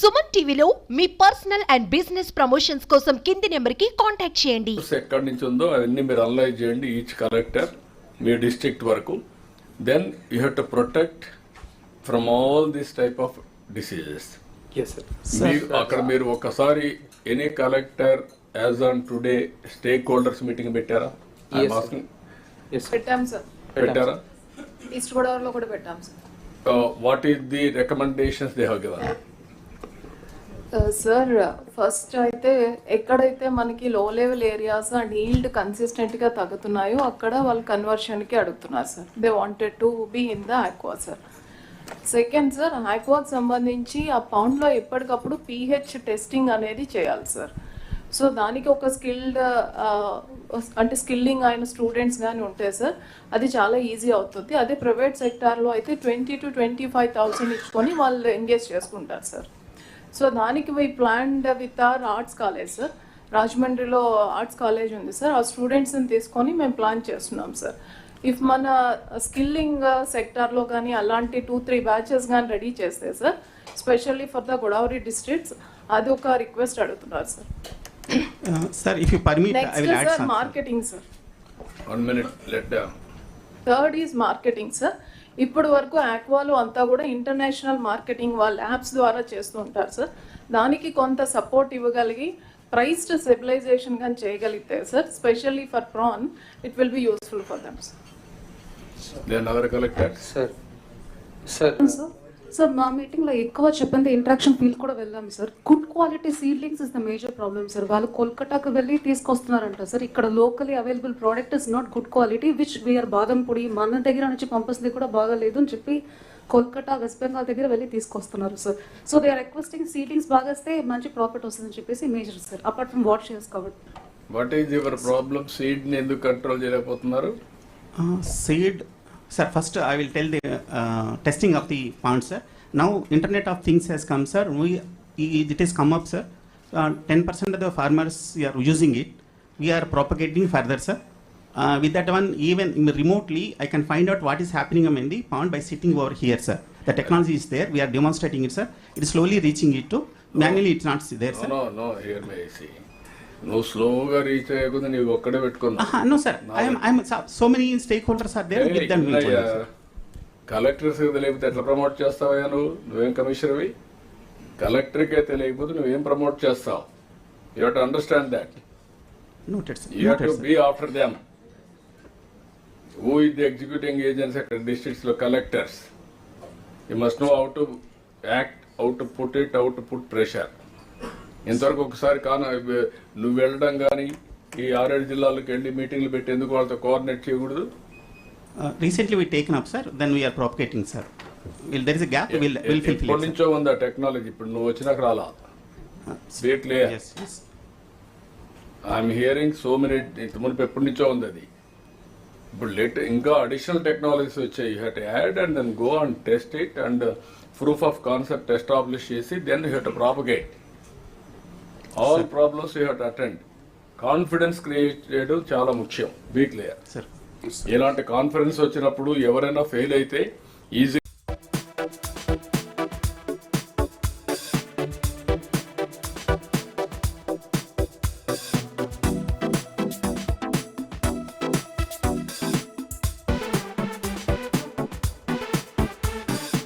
సుమన్ టీవీలో మీ personal and business promotions కోసం కింది నెంబర్కి కాంటాక్ట్ చేయండి. ఎక్కడి నుంచి ఉందో అవన్నీ మీరు అనలైజ్ చేయండి, ఈచ్ కలెక్టర్ మీ డిస్ట్రిక్ట్ వరకు. Then you have to protect from all this type of diseases. అక్కడ మీరు ఒకసారి any collector as on today stakeholders meeting పెట్టారా? పెట్టాం సార్. పెట్టారా? ఈస్ట్ గోదావరిలో కూడా పెట్టాం sir. What is the recommendations they have given? Sir first అయితే ఎక్కడైతే మనకి లో లెవెల్ ఏరియాస్ అండ్ ఈల్డ్ కన్సిస్టెంట్గా తగ్గుతున్నాయో అక్కడ వాళ్ళు కన్వర్షన్కి అడుగుతున్నారు sir. They wanted to be in the aqua sir. Second sir, ఆక్వాకి సంబంధించి ఆ పౌండ్లో ఎప్పటికప్పుడు pH టెస్టింగ్ అనేది చేయాలి సార్. సో దానికి ఒక అంటే స్కిల్లింగ్ అయిన స్టూడెంట్స్ కానీ ఉంటే సార్ అది చాలా ఈజీ అవుతుంది. అదే ప్రైవేట్ సెక్టార్లో అయితే 20,000 to 25,000 ఇచ్చుకొని వాళ్ళు ఎంగేజ్ చేసుకుంటారు సార్. సో దానికి we planned with our arts college sir. రాజమండ్రిలో ఆర్ట్స్ కాలేజ్ ఉంది సార్. ఆ స్టూడెంట్స్ని తీసుకొని మేము ప్లాన్ చేస్తున్నాం సార్. ఇఫ్ మన స్కిల్లింగ్ సెక్టార్లో కానీ అలాంటి 2-3 బ్యాచెస్ కానీ రెడీ చేస్తే sir, specially for the Godavari districts, అది ఒక రిక్వెస్ట్ అడుగుతున్నారు sir. Sir, if you permit, I will add sir, something. marketing sir. 1 minute, let them. Third is marketing sir. ఇప్పటి వరకు ఆక్వాలో అంతా కూడా ఇంటర్నేషనల్ మార్కెటింగ్ వాళ్ళ యాప్స్ ద్వారా చేస్తూ ఉంటారు సార్. దానికి కొంత సపోర్ట్ ఇవ్వగలిగి ప్రైస్ స్టెబిలైజేషన్ కానీ చేయగలిగితే sir, specially for prawn, it will be useful for them sir. Then other collectors. Sir మా మీటింగ్లో ఎక్కువ చెప్పింది ఇంట్రాక్షన్ ఫీల్డ్ కూడా వెళ్ళాం sir. Good quality seedlings is the major problem sir. వాళ్ళు కోల్కతాకు వెళ్ళి తీసుకొస్తున్నారంట సార్. ఇక్కడ locally available product is not good quality, which we are బాదం పొడి మన దగ్గర నుంచి పంపిస్తుంది కూడా బాగాలేదు అని చెప్పి కోల్కతా, వెస్ట్ బెంగాల్ దగ్గర వెళ్ళి తీసుకొస్తున్నారు sir. So they are requesting seedlings బాగా వస్తే మంచి ప్రాఫిట్ వస్తుందని చెప్పేసి major sir, apart from what shares కాబట్టి. What is your problem? సీడ్ని ఎందుకు కంట్రోల్ చేయలేకపోతున్నారు? Seed, sir, first I will tell the testing of the pond, sir. Now Internet of Things has come, sir. It has come up, sir. 10% of the farmers are using it. We are propagating further, sir. With that one, even remotely, I can find out what is happening in the pond by sitting over here, sir. The technology is there. We are demonstrating it, sir. It is slowly reaching it to. Manually, it's not there, sir. No, here may I see. నువ్వు స్లోగా reach అయ్యకుండా నీవు ఒక్కడే పెట్టుకున్నా. No, sir. I'm so many stakeholders are there. With them, collectors తెలియకపోతే ఎట్లా promote చేస్తావయ్యా? నువ్వేం కమిషనర్వి? కలెక్టర్కే తెలియకపోతే నువ్వేం ప్రమోట్ చేస్తావు? You have to understand that. Noted, sir. You have to be after them. Who is the executing agency అక్కడ districts లో? Collectors. You must know how to act, how to put it, how to put pressure. ఇంతవరకు ఒకసారి నువ్వు వెళ్ళడం కానీ ఈ 6-7 జిల్లాలకు వెళ్ళి మీటింగ్లు పెట్టి ఎందుకు వాళ్ళతో కోఆర్డినేట్ చేయకూడదు? Recently we taken up, sir. Then we are propagating, sir. There is a gap. We'll fill it. ఎప్పటి నుంచో ఉంది ఆ టెక్నాలజీ, ఇప్పుడు నువ్వు వచ్చినాక రాలా. Yes. I'm hearing so many. ఇంత మునుపు ఎప్పటి నుంచో ఉంది అది. ఇప్పుడు ఇంకా అడిషనల్ టెక్నాలజీస్ వచ్చాయి. You have to add and then go and test it and proof of concept establish చేసి then you have to propagate. All problems you have to attend. Confidence create చేయడం చాలా ముఖ్యం. Be clear. Sir. ఇలాంటి conference వచ్చినప్పుడు ఎవరైనా fail అయితే easy